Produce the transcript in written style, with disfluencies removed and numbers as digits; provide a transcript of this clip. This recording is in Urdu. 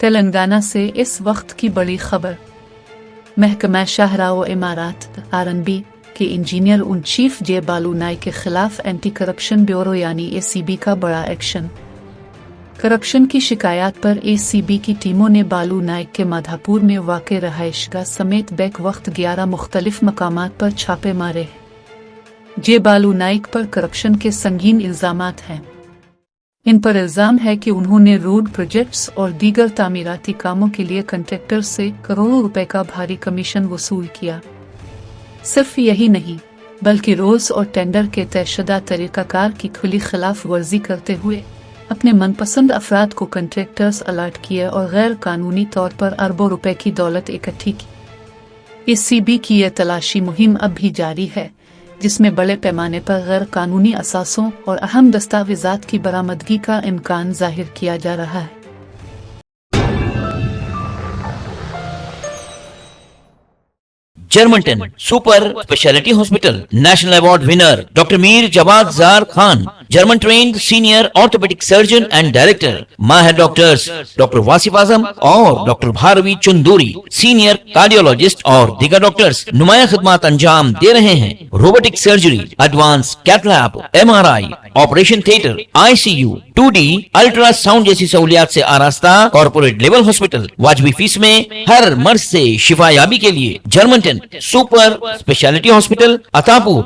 تلنگانہ سے اس وقت کی بڑی خبر۔ محکمہ شاہراہ و عمارات (RNB) کے انجینئر ان چیف جے بالو نائک کے خلاف اینٹی کرپشن بیورو یعنی ACB کا بڑا ایکشن۔ کرپشن کی شکایات پر ACB کی ٹیموں نے بالو نائک کے مادھاپور میں واقع رہائش گاہ سمیت بیک وقت 11 مختلف مقامات پر چھاپے مارے ہیں۔ جے بالو نائک پر کرپشن کے سنگین الزامات ہیں۔ ان پر الزام ہے کہ انہوں نے روڈ پروجیکٹس اور دیگر تعمیراتی کاموں کے لیے کنٹریکٹر سے کروڑوں روپے کا بھاری کمیشن وصول کیا۔ صرف یہی نہیں بلکہ رولز اور ٹینڈر کے طے شدہ طریقہ کار کی کھلی خلاف ورزی کرتے ہوئے اپنے من پسند افراد کو کنٹریکٹرز الاٹ کیے اور غیر قانونی طور پر اربوں روپے کی دولت اکٹھی کی۔ ACB کی یہ تلاشی مہم اب بھی جاری ہے، جس میں بڑے پیمانے پر غیر قانونی اثاثوں اور اہم دستاویزات کی برآمدگی کا امکان ظاہر کیا جا رہا ہے۔ Germanten super specialty hospital national award winner doctor Mir Jawad Zar Khan, German trained senior orthopaedic surgeon and director, ماہر ڈاکٹرز ڈاکٹر واصف اعظم اور doctor Bharavi Chanduri, senior cardiologist اور دیگر ڈاکٹرز نمایاں خدمات انجام دے رہے ہیں۔ Robotic surgery, advance cath lab, MRI، operation theatre, ICU، 2D ultrasound جیسی سہولیات سے آراستہ کارپوریٹ لیول ہاسپٹل، واجبی فیس میں ہر مرض سے شفا یابی کے لیے جرمنٹن سپر اسپیشلٹی ہاسپٹل، عطاپور،